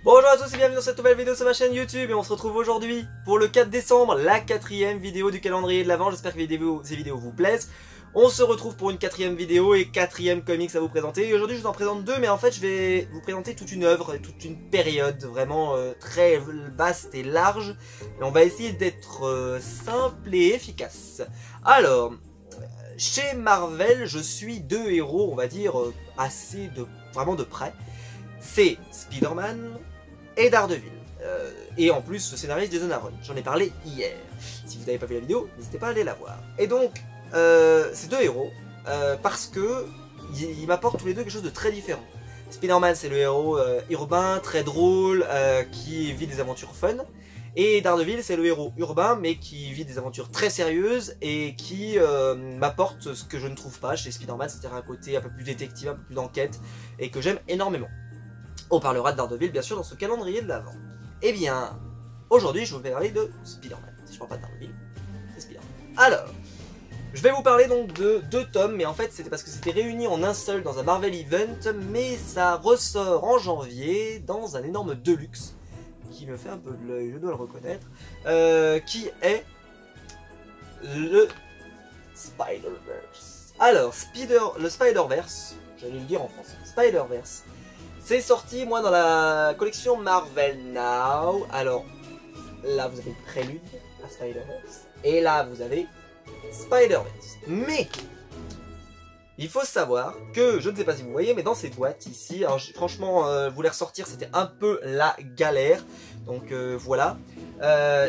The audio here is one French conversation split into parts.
Bonjour à tous et bienvenue dans cette nouvelle vidéo sur ma chaîne YouTube et on se retrouve aujourd'hui pour le 4 décembre, la 4e vidéo du calendrier de l'Avent. J'espère que ces vidéos vous plaisent. On se retrouve pour une 4e vidéo et 4e comics à vous présenter. Et aujourd'hui je vous en présente deux, mais en fait je vais vous présenter toute une œuvre, toute une période vraiment très vaste et large. Et on va essayer d'être simple et efficace. Alors, chez Marvel, je suis deux héros, on va dire, vraiment de près. C'est Spider-Man et Daredevil. Et en plus, ce scénariste Jason Aaron. J'en ai parlé hier. Si vous n'avez pas vu la vidéo, n'hésitez pas à aller la voir. Et donc, ces deux héros, parce que ils m'apportent tous les deux quelque chose de très différent. Spider-Man, c'est le héros urbain, très drôle, qui vit des aventures fun. Et Daredevil, c'est le héros urbain, mais qui vit des aventures très sérieuses et qui m'apporte ce que je ne trouve pas chez Spider-Man, c'est-à-dire un côté un peu plus détective, un peu plus d'enquête, et que j'aime énormément. On parlera de Daredevil, bien sûr, dans ce calendrier de l'Avent. Eh bien, aujourd'hui, je vais vous parler de Spider-Man. Si je ne parle pas de Daredevil, c'est Spider-Man. Alors, je vais vous parler donc de deux tomes, mais en fait, c'était parce que c'était réuni en un seul dans un Marvel Event, mais ça ressort en janvier dans un énorme Deluxe, qui me fait un peu de l'œil, je dois le reconnaître, qui est le Spider-Verse. Alors, le Spider-Verse, j'allais le dire en français, Spider-Verse, c'est sorti, moi, dans la collection Marvel Now. Alors, là, vous avez le prélude à Spider-Verse, et là, vous avez Spider-Verse. Mais, il faut savoir que, je ne sais pas si vous voyez, mais dans ces boîtes ici, alors franchement, vous les ressortir, c'était un peu la galère. Donc voilà.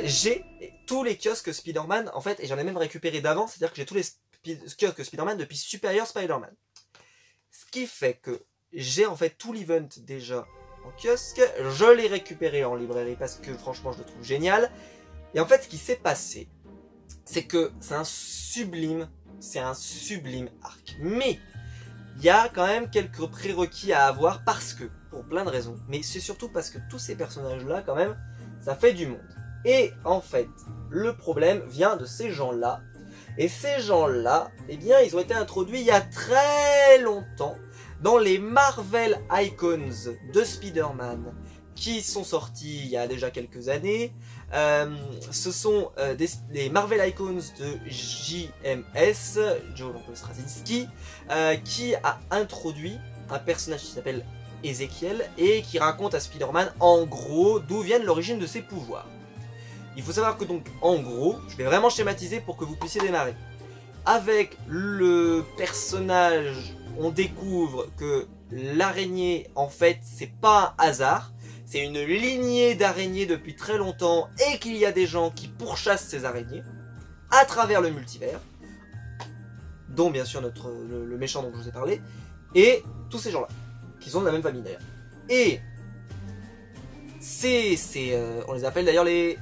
J'ai tous les kiosques Spider-Man, en fait, et j'en ai même récupéré d'avant, c'est-à-dire que j'ai tous les kiosques Spider-Man depuis Superior Spider-Man. Ce qui fait que j'ai en fait tout l'event déjà en kiosque, je l'ai récupéré en librairie parce que franchement je le trouve génial. Et en fait ce qui s'est passé, c'est que c'est un sublime arc. Mais il y a quand même quelques prérequis à avoir parce que, pour plein de raisons, mais c'est surtout parce que tous ces personnages-là quand même, ça fait du monde. Et en fait, le problème vient de ces gens-là. Et ces gens-là, eh bien, ils ont été introduits il y a très longtemps dans les Marvel Icons de Spider-Man qui sont sortis il y a déjà quelques années. Ce sont les Marvel Icons de JMS, Joe Straczynski, qui a introduit un personnage qui s'appelle Ezekiel et qui raconte à Spider-Man en gros d'où viennent l'origine de ses pouvoirs. Il faut savoir que donc en gros, je vais vraiment schématiser pour que vous puissiez démarrer. Avec le personnage, on découvre que l'araignée, en fait, c'est pas un hasard. C'est une lignée d'araignées depuis très longtemps et qu'il y a des gens qui pourchassent ces araignées à travers le multivers, dont bien sûr le méchant dont je vous ai parlé, et tous ces gens-là, qui sont de la même famille d'ailleurs. Et on les appelle d'ailleurs les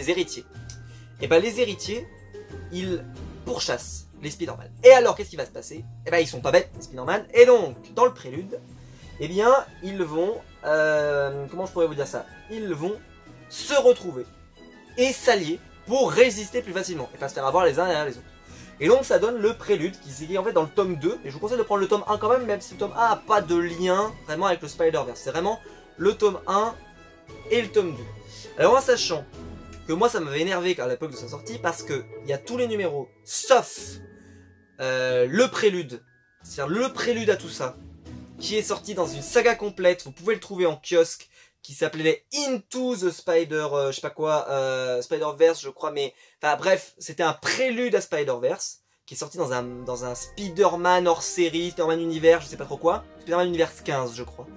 héritiers. Et ben les héritiers, ils pourchassent les Spider-Man. Et alors qu'est-ce qui va se passer? Et ben ils sont pas bêtes les Spider-Man, et donc dans le prélude, eh bien ils vont, comment je pourrais vous dire ça? Ils vont se retrouver et s'allier pour résister plus facilement et pas se faire avoir les uns derrière les autres. Et donc ça donne le prélude qui est en fait dans le tome 2, et je vous conseille de prendre le tome 1 quand même si le tome 1 n'a pas de lien vraiment avec le Spider-Verse. C'est vraiment le tome 1 et le tome 2. Alors en sachant que moi ça m'avait énervé à l'époque de sa sortie parce que il y a tous les numéros sauf le prélude, c'est-à-dire le prélude à tout ça, qui est sorti dans une saga complète, vous pouvez le trouver en kiosque, qui s'appelait Into the Spider, je sais pas quoi, Spider-Verse je crois, mais enfin bref, c'était un prélude à Spider-Verse, qui est sorti dans un Spider-Man hors série, Spider-Man Univers, je sais pas trop quoi, Spider-Man Univers 15 je crois.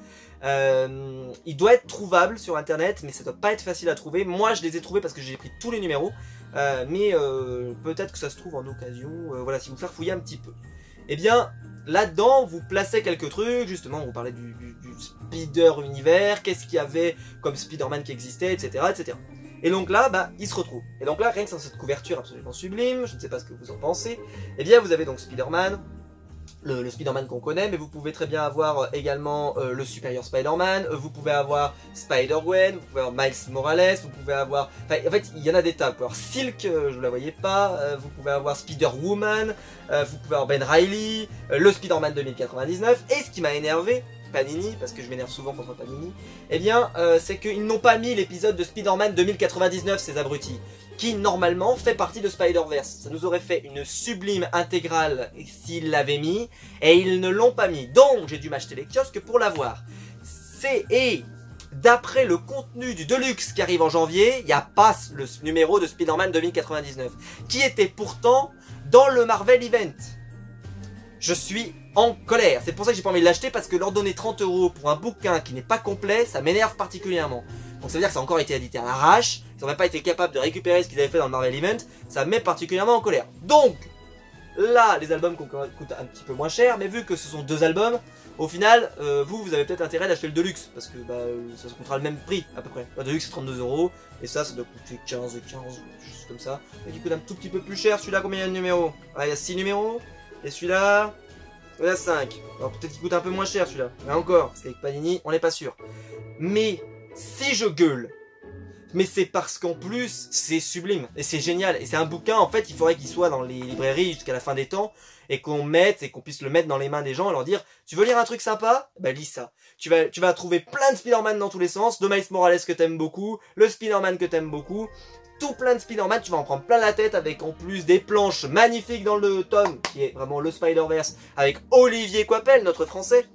Il doit être trouvable sur internet, mais ça doit pas être facile à trouver. Moi je les ai trouvés parce que j'ai pris tous les numéros, mais peut-être que ça se trouve en occasion, voilà, si vous faire fouiller un petit peu. Eh bien, là-dedans, vous placez quelques trucs, justement, on vous parlait du Spider-Univers, qu'est-ce qu'il y avait comme Spider-Man qui existait, etc., etc. Et donc là, bah, ils se retrouvent. Et donc là, rien que sans cette couverture absolument sublime, je ne sais pas ce que vous en pensez, eh bien, vous avez donc Spider-Man, le Spider-Man qu'on connaît, mais vous pouvez très bien avoir également le Superior Spider-Man, vous pouvez avoir Spider-Gwen, vous pouvez avoir Miles Morales, vous pouvez avoir... Enfin, en fait, il y en a des tas. Vous pouvez avoir Silk, je ne la voyais pas, vous pouvez avoir Spider-Woman, vous pouvez avoir Ben Reilly, le Spider-Man 2099, et ce qui m'a énervé, Panini, parce que je m'énerve souvent contre Panini, eh bien, c'est qu'ils n'ont pas mis l'épisode de Spider-Man 2099, ces abrutis, qui normalement fait partie de Spider-Verse. Ça nous aurait fait une sublime intégrale s'ils l'avaient mis, et ils ne l'ont pas mis. Donc, j'ai dû m'acheter les kiosques pour l'avoir. Et d'après le contenu du Deluxe qui arrive en janvier, il n'y a pas le numéro de Spider-Man 2099, qui était pourtant dans le Marvel Event. Je suis en colère. C'est pour ça que j'ai pas envie de l'acheter, parce que leur donner 30 € pour un bouquin qui n'est pas complet, ça m'énerve particulièrement. Donc ça veut dire que ça a encore été édité à l'arrache, ils n'ont même pas été capables de récupérer ce qu'ils avaient fait dans le Marvel Event, ça me met particulièrement en colère. Donc, là, les albums coûtent un petit peu moins cher, mais vu que ce sont 2 albums, au final, vous avez peut-être intérêt d'acheter le Deluxe, parce que ça se coûtera le même prix, à peu près. Le Deluxe c'est 32 €, et ça doit coûter 15, juste comme ça. Et qui coûte un tout petit peu plus cher, celui-là, combien il y a de numéros? Ah, il y a 6 numéros, et celui-là, il y en a 5. Alors peut-être qu'il coûte un peu moins cher, celui-là. Mais encore, parce qu'avec Panini, on n'est pas sûr. Mais, si je gueule, mais c'est parce qu'en plus, c'est sublime, et c'est génial, et c'est un bouquin, en fait, il faudrait qu'il soit dans les librairies jusqu'à la fin des temps, et qu'on puisse le mettre dans les mains des gens et leur dire, tu veux lire un truc sympa? Bah lis ça. Tu vas trouver plein de Spider-Man dans tous les sens, de Miles Morales que t'aimes beaucoup, le Spider-Man que t'aimes beaucoup, tout plein de Spider-Man, tu vas en prendre plein la tête avec en plus des planches magnifiques dans le tome, qui est vraiment le Spider-Verse, avec Olivier Coipel, notre français.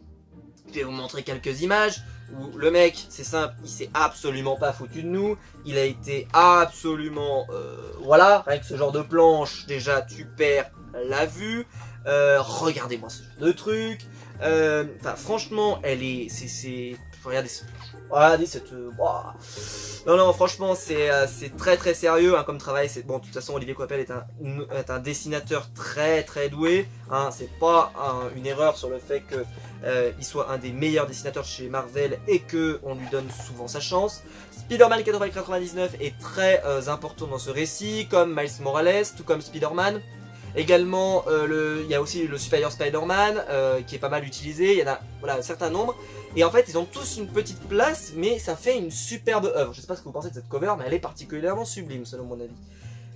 Je vais vous montrer quelques images où le mec, c'est simple, il s'est absolument pas foutu de nous, il a été absolument, voilà, avec ce genre de planche, déjà tu perds la vue, regardez-moi ce genre de truc, enfin franchement, elle est, regardez cette, non franchement c'est très très sérieux hein, comme travail. Bon, de toute façon Olivier Coipel est un dessinateur très très doué, hein, c'est pas une erreur sur le fait que il soit un des meilleurs dessinateurs chez Marvel et que on lui donne souvent sa chance. Spider-Man 99 est très important dans ce récit, comme Miles Morales, tout comme Spider-Man. Également, il y a aussi le Superior Spider-Man qui est pas mal utilisé, il y en a voilà, un certain nombre. Et en fait, ils ont tous une petite place, mais ça fait une superbe œuvre. Je sais pas ce que vous pensez de cette cover, mais elle est particulièrement sublime selon mon avis.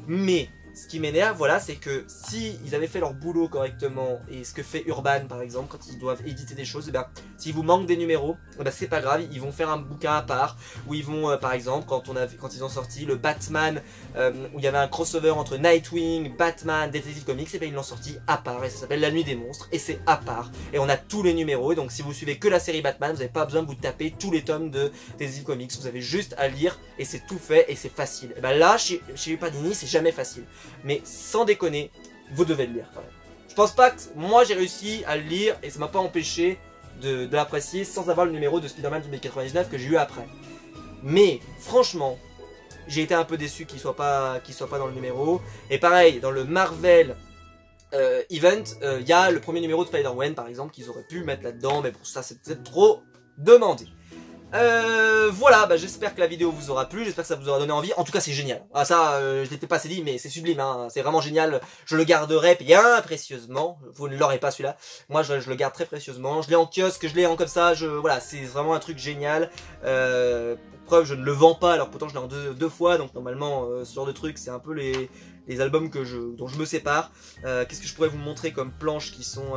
Mais ce qui m'énerve, voilà, c'est que si ils avaient fait leur boulot correctement, et ce que fait Urban par exemple, quand ils doivent éditer des choses, et bien, s'il vous manque des numéros, c'est pas grave, ils vont faire un bouquin à part, où ils vont, par exemple, quand ils ont sorti le Batman, où il y avait un crossover entre Nightwing, Batman, Detective Comics, et bien ils l'ont sorti à part, et ça s'appelle La Nuit des Monstres, et c'est à part, et on a tous les numéros, et donc si vous suivez que la série Batman, vous n'avez pas besoin de vous taper tous les tomes de Detective Comics, vous avez juste à lire, et c'est tout fait, et c'est facile. Et ben là, chez Panini, c'est jamais facile. Mais sans déconner, vous devez le lire quand même. Je pense pas que moi j'ai réussi à le lire et ça m'a pas empêché de l'apprécier sans avoir le numéro de Spider-Man 2099 que j'ai eu après. Mais franchement, j'ai été un peu déçu qu'il soit pas dans le numéro. Et pareil, dans le Marvel Event, il y a le premier numéro de Spider-Man par exemple qu'ils auraient pu mettre là-dedans, mais pour ça c'est peut-être trop demandé. Voilà, j'espère que la vidéo vous aura plu, j'espère que ça vous aura donné envie. En tout cas, c'est génial. Ah ça, je l'étais pas assez dit, mais c'est sublime, hein. C'est vraiment génial. Je le garderai bien précieusement. Vous ne l'aurez pas celui-là. Moi, je le garde très précieusement. Je l'ai en kiosque, je l'ai en comme ça. Voilà, c'est vraiment un truc génial. Preuve, je ne le vends pas, alors pourtant je l'ai en deux fois. Donc normalement, ce genre de truc, c'est un peu les albums dont je me sépare. Qu'est-ce que je pourrais vous montrer comme planches qui sont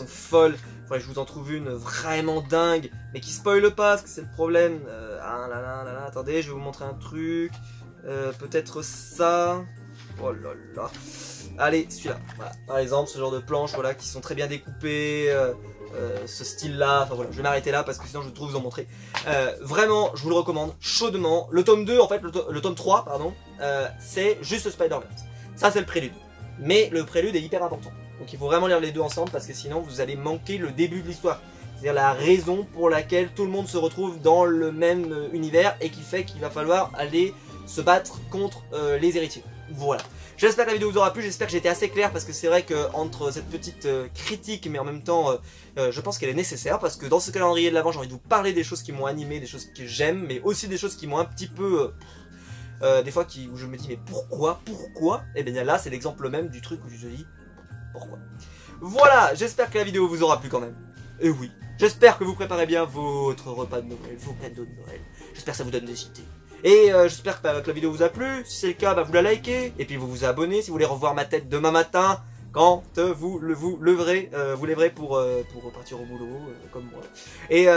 folles? Faudrait que je vous en trouve une vraiment dingue, mais qui spoile pas, parce que c'est le problème. Attendez, je vais vous montrer un truc. Peut-être ça. Oh là là. Allez, celui-là. Voilà. Par exemple, ce genre de planches, voilà, qui sont très bien découpées. Ce style-là. Enfin voilà, je vais m'arrêter là parce que sinon je vais trop vous en montrer. Vraiment, je vous le recommande chaudement. Le tome 2, en fait, le tome 3, pardon, c'est juste Spider-Verse. Ça, c'est le prélude. Mais le prélude est hyper important. Donc il faut vraiment lire les deux ensemble parce que sinon vous allez manquer le début de l'histoire. C'est-à-dire la raison pour laquelle tout le monde se retrouve dans le même univers et qui fait qu'il va falloir aller se battre contre les héritiers. Voilà. J'espère que la vidéo vous aura plu, j'espère que j'ai été assez clair parce que c'est vrai que entre cette petite critique mais en même temps je pense qu'elle est nécessaire parce que dans ce calendrier de l'Avent j'ai envie de vous parler des choses qui m'ont animé, des choses que j'aime mais aussi des choses qui m'ont un petit peu... des fois où je me dis mais pourquoi? Et bien là c'est l'exemple même du truc où je me dis pourquoi. Voilà, j'espère que la vidéo vous aura plu quand même. Et oui, j'espère que vous préparez bien votre repas de Noël, vos cadeaux de Noël. J'espère que ça vous donne des idées. Et j'espère que la vidéo vous a plu. Si c'est le cas, vous la likez. Et puis vous vous abonnez si vous voulez revoir ma tête demain matin. quand vous lèverez pour partir au boulot, comme moi. Et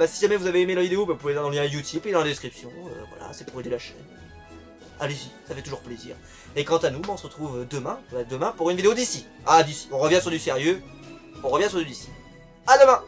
si jamais vous avez aimé la vidéo, vous pouvez aller dans le lien YouTube et dans la description. Voilà, c'est pour aider la chaîne. Allez-y, ça fait toujours plaisir. Et quant à nous, on se retrouve demain pour une vidéo d'ici. Ah, d'ici. On revient sur du sérieux. On revient sur du d'ici. À demain!